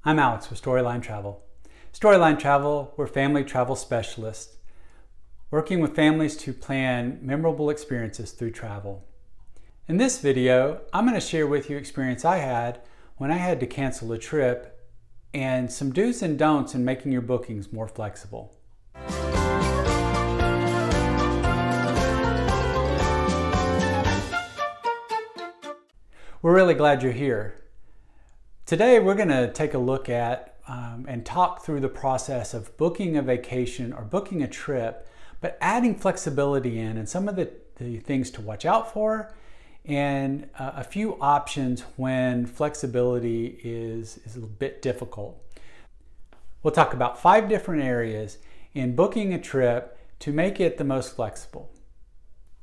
I'm Alex with Storyline Travel. Storyline Travel, we're family travel specialists, working with families to plan memorable experiences through travel. In this video, I'm going to share with you experience I had when I had to cancel a trip and some do's and don'ts in making your bookings more flexible. We're really glad you're here. Today we're going to take a look at and talk through the process of booking a vacation or booking a trip, but adding flexibility in and some of the things to watch out for and a few options when flexibility is a little bit difficult. We'll talk about 5 different areas in booking a trip to make it the most flexible.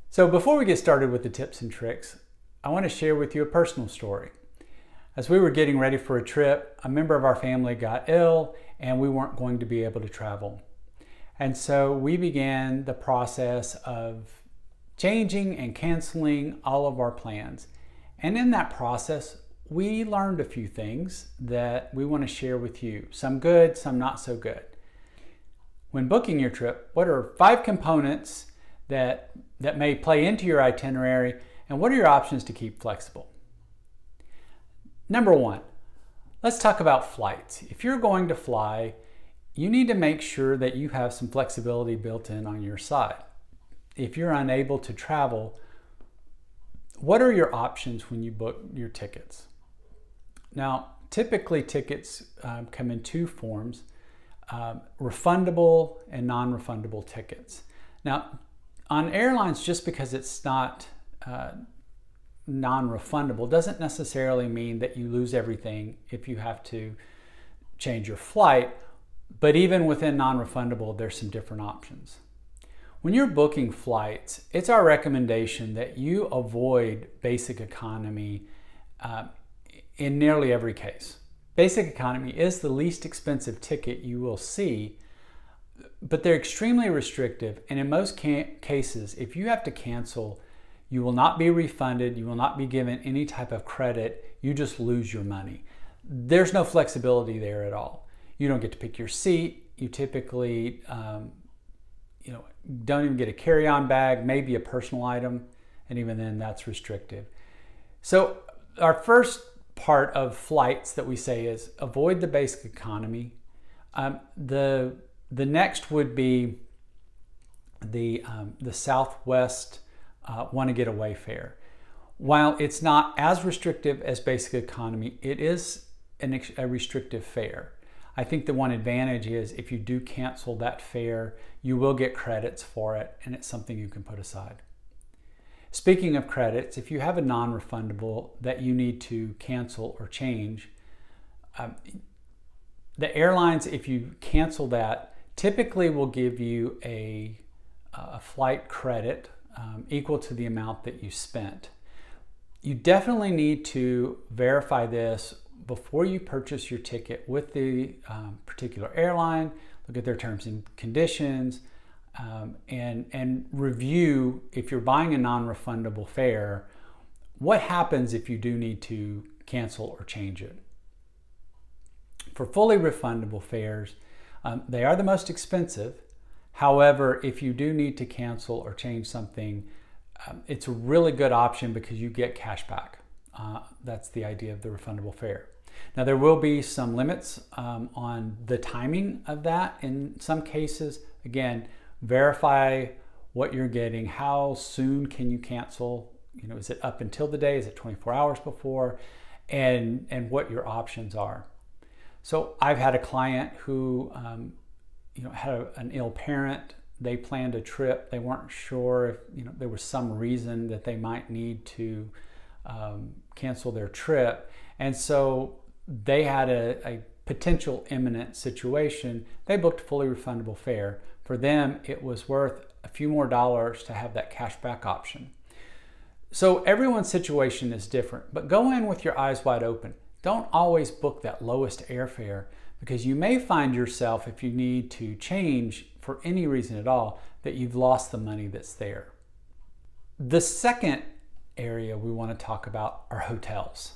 So before we get started with the tips and tricks, I want to share with you a personal story. As we were getting ready for a trip, a member of our family got ill and we weren't going to be able to travel. And so we began the process of changing and canceling all of our plans. And in that process, we learned a few things that we want to share with you. Some good, some not so good. When booking your trip, what are 5 components that may play into your itinerary, and what are your options to keep flexible? Number 1, let's talk about flights. If you're going to fly, you need to make sure that you have some flexibility built in on your side. If you're unable to travel, what are your options when you book your tickets? Now, typically tickets come in 2 forms, refundable and non-refundable tickets. Now, on airlines, just because it's not non-refundable doesn't necessarily mean that you lose everything if you have to change your flight, but even within non-refundable, there's some different options. When you're booking flights, it's our recommendation that you avoid basic economy in nearly every case. Basic economy is the least expensive ticket you will see, but they're extremely restrictive, and in most cases, if you have to cancel, you will not be refunded, you will not be given any type of credit, you just lose your money. There's no flexibility there at all. You don't get to pick your seat, you typically don't even get a carry-on bag, maybe a personal item, and even then that's restrictive. So our first part of flights that we say is avoid the basic economy. The next would be the Southwest want to get away fare. While it's not as restrictive as basic economy, it is a restrictive fare. I think the one advantage is if you do cancel that fare, you will get credits for it, and it's something you can put aside. Speaking of credits, if you have a non-refundable that you need to cancel or change, the airlines, if you cancel that, typically will give you a flight credit equal to the amount that you spent. You definitely need to verify this before you purchase your ticket with the particular airline. Look at their terms and conditions and review, if you're buying a non-refundable fare, what happens if you do need to cancel or change it. For fully refundable fares, they are the most expensive. However, if you do need to cancel or change something, it's a really good option because you get cash back. That's the idea of the refundable fare. Now, there will be some limits on the timing of that. In some cases, again, verify what you're getting. How soon can you cancel? Is it up until the day? Is it 24 hours before? And what your options are. So I've had a client who had an ill parent. They planned a trip. They weren't sure if there was some reason that they might need to cancel their trip, and so they had a potential imminent situation. They booked a fully refundable fare. For them, it was worth a few more dollars to have that cash back option. So everyone's situation is different, but go in with your eyes wide open. Don't always book that lowest airfare, because you may find yourself, if you need to change for any reason at all, that you've lost the money that's there. The second area we want to talk about are hotels.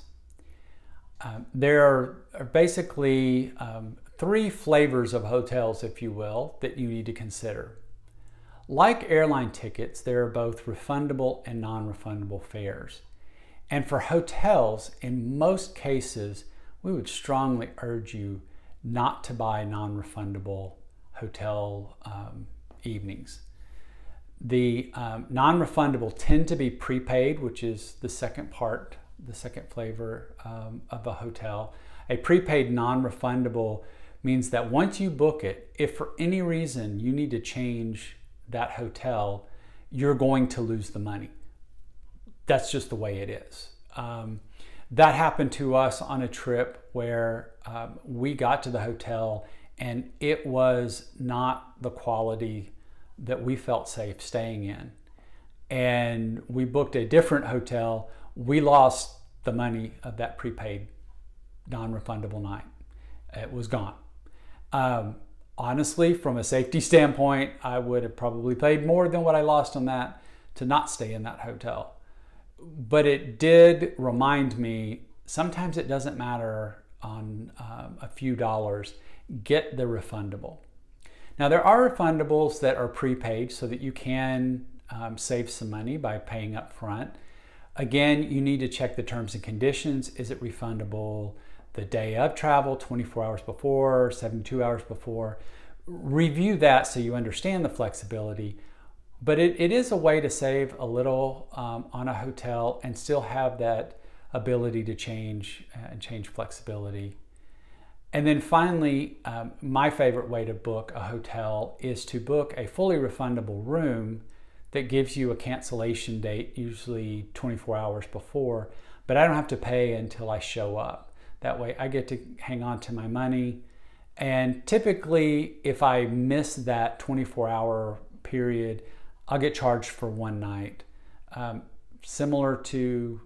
There are basically three flavors of hotels, if you will, that you need to consider. Like airline tickets, there are both refundable and non-refundable fares. And for hotels, in most cases, we would strongly urge you not to buy non-refundable hotel evenings. The non-refundable tend to be prepaid, which is the second part, the second flavor of a hotel. A prepaid non-refundable means that once you book it, if for any reason you need to change that hotel, you're going to lose the money. That's just the way it is. That happened to us on a trip where we got to the hotel and it was not the quality that we felt safe staying in. And we booked a different hotel. We lost the money of that prepaid non-refundable night. It was gone. Honestly, from a safety standpoint, I would have probably paid more than what I lost on that to not stay in that hotel. But it did remind me, sometimes it doesn't matter on a few dollars, get the refundable. Now there are refundables that are prepaid so that you can save some money by paying up front. Again, you need to check the terms and conditions. Is it refundable the day of travel, 24 hours before, 72 hours before? Review that so you understand the flexibility. But it is a way to save a little on a hotel and still have that ability to change and change flexibility. And then finally, my favorite way to book a hotel is to book a fully refundable room that gives you a cancellation date, usually 24 hours before, but I don't have to pay until I show up. That way I get to hang on to my money. And typically, if I miss that 24-hour period, I'll get charged for one night. Similar to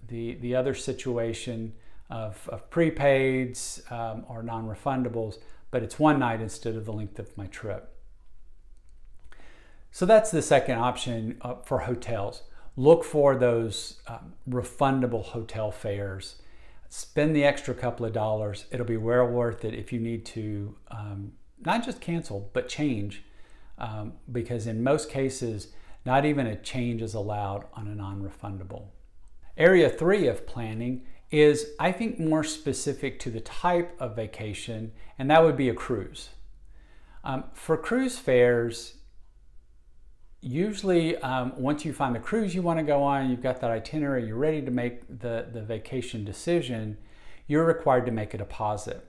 the other situation of prepaids or non-refundables, but it's one night instead of the length of my trip. So that's the second option for hotels. Look for those refundable hotel fares. Spend the extra couple of dollars. It'll be well worth it if you need to not just cancel, but change. Because in most cases, not even a change is allowed on a non-refundable. Area 3 of planning is, I think, more specific to the type of vacation, and that would be a cruise. For cruise fares, usually once you find the cruise you want to go on, you've got that itinerary, you're ready to make the vacation decision, you're required to make a deposit.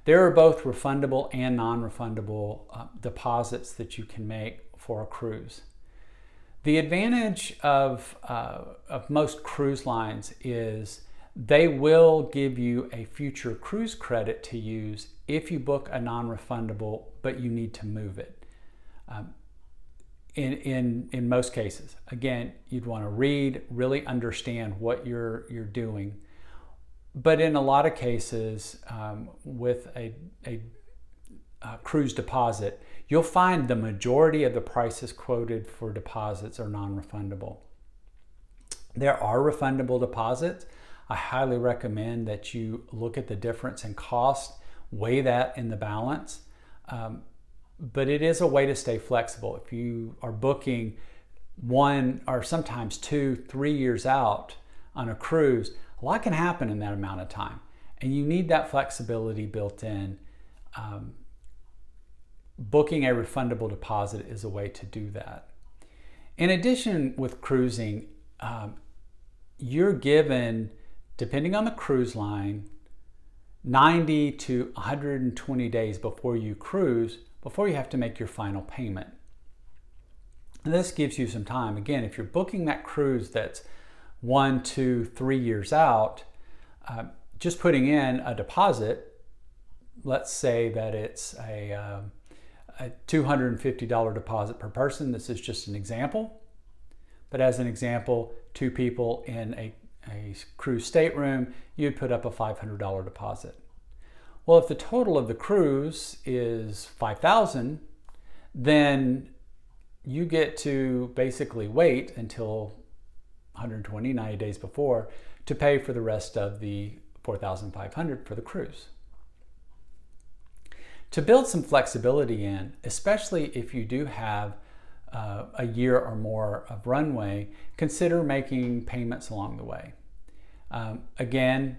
There are both refundable and non-refundable deposits that you can make for a cruise. The advantage of most cruise lines is they will give you a future cruise credit to use if you book a non-refundable, but you need to move it. In most cases, again, you'd want to read, really understand what you're doing. But in a lot of cases, with a cruise deposit, you'll find the majority of the prices quoted for deposits are non-refundable. There are refundable deposits. I highly recommend that you look at the difference in cost, weigh that in the balance. But it is a way to stay flexible. If you are booking 1 or sometimes 2, 3 years out on a cruise, a lot can happen in that amount of time. And you need that flexibility built in. Booking a refundable deposit is a way to do that. In addition, with cruising, you're given, depending on the cruise line, 90 to 120 days before you cruise, before you have to make your final payment. And this gives you some time. Again, if you're booking that cruise that's 1, 2, 3 years out, just putting in a deposit, let's say that it's a $250 deposit per person. This is just an example. But as an example, 2 people in a cruise stateroom, you'd put up a $500 deposit. Well, if the total of the cruise is $5,000, then you get to basically wait until 120, 90 days before to pay for the rest of the $4,500 for the cruise. To build some flexibility in, especially if you do have a year or more of runway, consider making payments along the way. Again,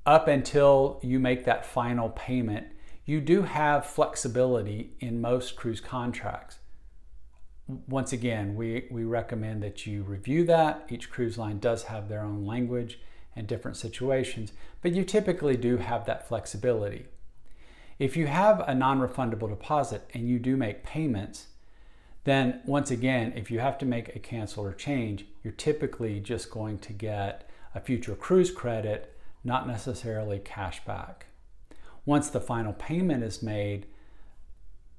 up until you make that final payment, you do have flexibility in most cruise contracts. Once again, we recommend that you review that. Each cruise line does have their own language and different situations, but you typically do have that flexibility. If you have a non-refundable deposit and you do make payments, then once again, if you have to make a cancel or change, you're typically just going to get a future cruise credit, not necessarily cash back. Once the final payment is made,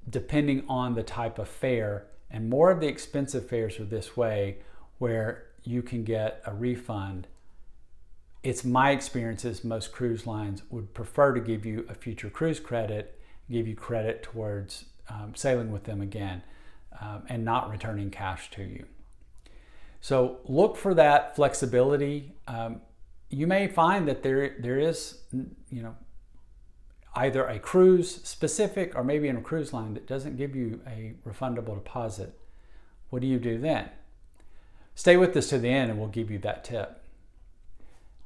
depending on the type of fare, and more of the expensive fares are this way, where you can get a refund. It's my experience is most cruise lines would prefer to give you a future cruise credit, give you credit towards sailing with them again, and not returning cash to you. So look for that flexibility. You may find that there is, either a cruise specific or maybe in a cruise line that doesn't give you a refundable deposit. What do you do then? Stay with us to the end and we'll give you that tip.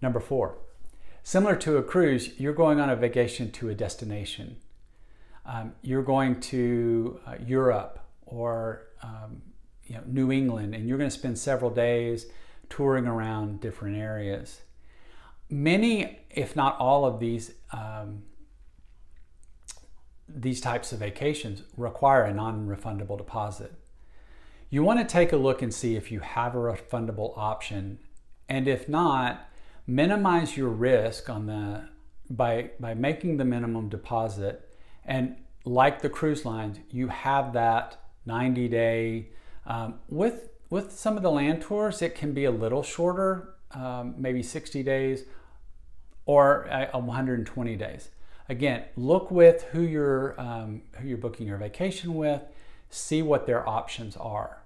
Number 4, similar to a cruise, you're going on a vacation to a destination. You're going to Europe or New England, and you're going to spend several days touring around different areas. Many, if not all of these types of vacations require a non-refundable deposit. You want to take a look and see if you have a refundable option, and if not, minimize your risk on by making the minimum deposit. And like the cruise lines, you have that 90-day. With some of the land tours, it can be a little shorter, maybe 60 days or 120 days. Again, look with who you're booking your vacation with, see what their options are.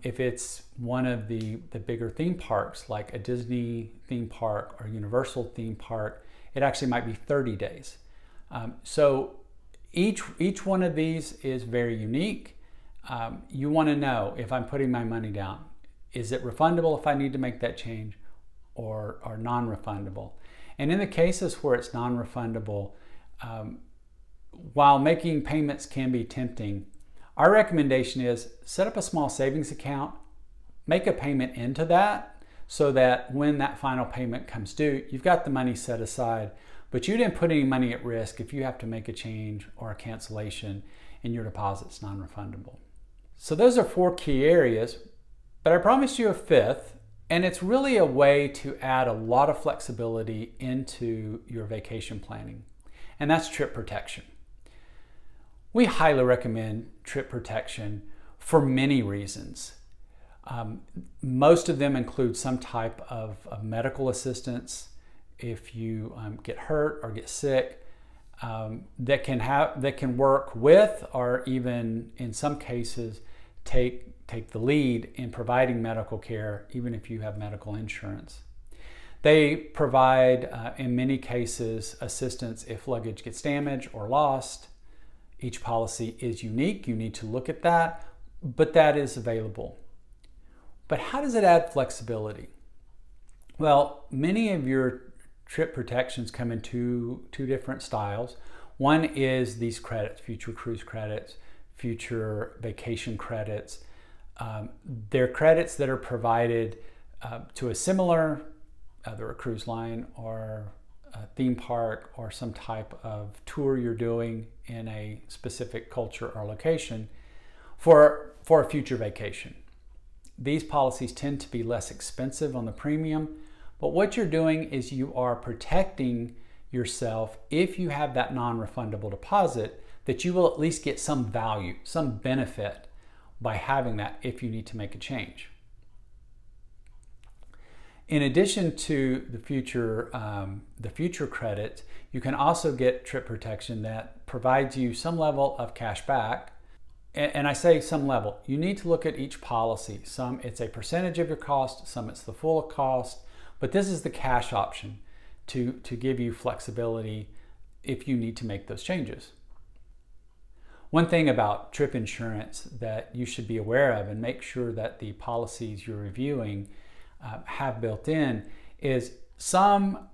If it's one of the bigger theme parks, like a Disney theme park or Universal theme park, it actually might be 30 days. So each one of these is very unique. You want to know, if I'm putting my money down, is it refundable if I need to make that change, or non-refundable? And in the cases where it's non-refundable, while making payments can be tempting, our recommendation is set up a small savings account, make a payment into that so that when that final payment comes due, you've got the money set aside, but you didn't put any money at risk if you have to make a change or a cancellation and your deposit's non-refundable. So those are 4 key areas, but I promised you a 5th, and it's really a way to add a lot of flexibility into your vacation planning, and that's trip protection. We highly recommend trip protection for many reasons. Most of them include some type of medical assistance if you get hurt or get sick, that can work with, or even in some cases take the lead in providing medical care, even if you have medical insurance. They provide, in many cases, assistance if luggage gets damaged or lost. Each policy is unique. You need to look at that, but that is available. But how does it add flexibility? Well, many of your trip protections come in two different styles. One is these credits, future cruise credits, future vacation credits. They're credits that are provided to a similar, either a cruise line or a theme park or some type of tour you're doing in a specific culture or location for a future vacation. These policies tend to be less expensive on the premium, but what you're doing is you are protecting yourself if you have that non-refundable deposit, that you will at least get some value, some benefit by having that if you need to make a change. In addition to the future credit, you can also get trip protection that provides you some level of cash back. And I say some level. You need to look at each policy. Some it's a percentage of your cost, some it's the full cost, but this is the cash option. to give you flexibility if you need to make those changes. One thing about trip insurance that you should be aware of and make sure that the policies you're reviewing have built in is some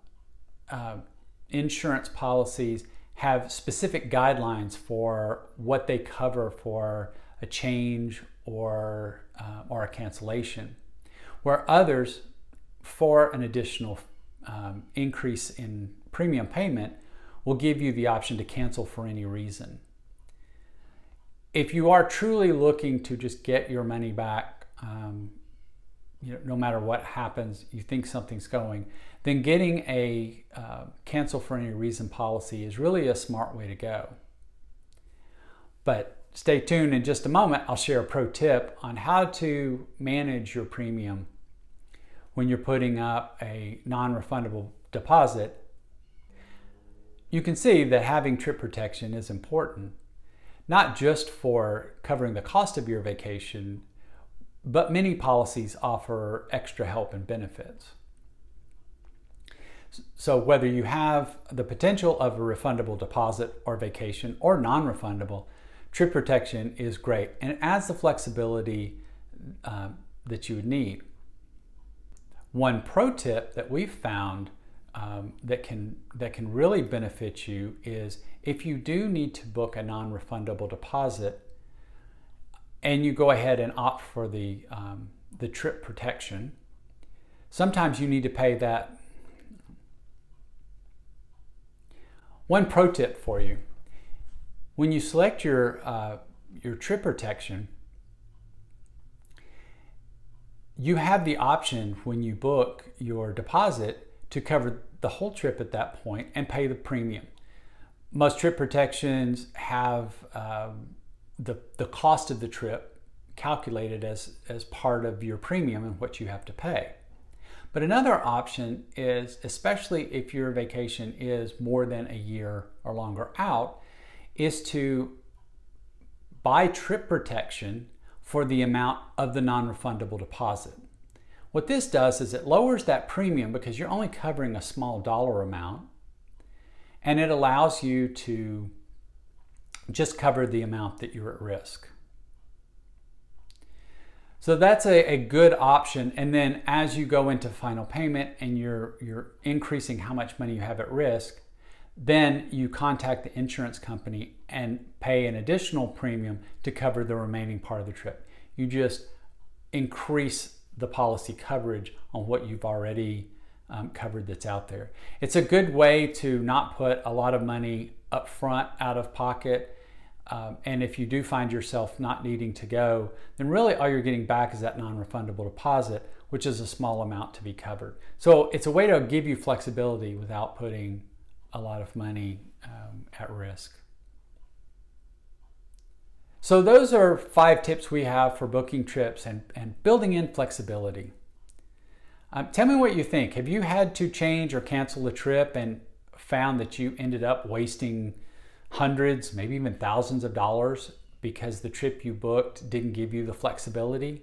insurance policies have specific guidelines for what they cover for a change or a cancellation, where others, for an additional increase in premium payment, will give you the option to cancel for any reason. If you are truly looking to just get your money back, no matter what happens, you think something's going, then getting a cancel for any reason policy is really a smart way to go. But stay tuned. In just a moment, I'll share a pro tip on how to manage your premium when you're putting up a non-refundable deposit. You can see that having trip protection is important, not just for covering the cost of your vacation, but many policies offer extra help and benefits. So whether you have the potential of a refundable deposit or vacation or non-refundable, trip protection is great and it adds the flexibility that you would need. One pro tip that we've found that can really benefit you is if you do need to book a non-refundable deposit and you go ahead and opt for the trip protection, sometimes you need to pay that. One pro tip for you: when you select your trip protection, you have the option when you book your deposit to cover the whole trip at that point and pay the premium. Most trip protections have the cost of the trip calculated as part of your premium and what you have to pay. But another option is, especially if your vacation is more than a year or longer out, is to buy trip protection for the amount of the non-refundable deposit. What this does is it lowers that premium because you're only covering a small dollar amount, and it allows you to just cover the amount that you're at risk. So that's a good option. And then as you go into final payment and you're increasing how much money you have at risk, then you contact the insurance company and pay an additional premium to cover the remaining part of the trip. You just increase the policy coverage on what you've already covered that's out there. It's a good way to not put a lot of money up front out of pocket. And if you do find yourself not needing to go, then really all you're getting back is that non-refundable deposit, which is a small amount to be covered. So it's a way to give you flexibility without putting a lot of money at risk. So those are 5 tips we have for booking trips and building in flexibility. Tell me what you think. Have you had to change or cancel a trip and found that you ended up wasting hundreds, maybe even thousands of dollars because the trip you booked didn't give you the flexibility?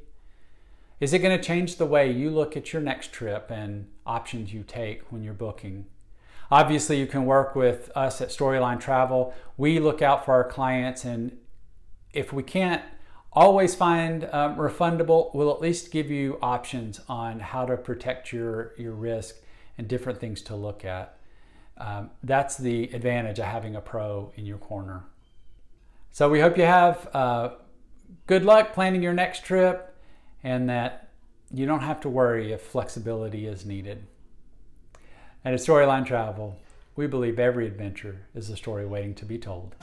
Is it going to change the way you look at your next trip and options you take when you're booking? Obviously, you can work with us at Storyline Travel. We look out for our clients, and if we can't always find refundable, we'll at least give you options on how to protect your risk and different things to look at. That's the advantage of having a pro in your corner. So we hope you have good luck planning your next trip and that you don't have to worry if flexibility is needed. And at Storyline Travel, we believe every adventure is a story waiting to be told.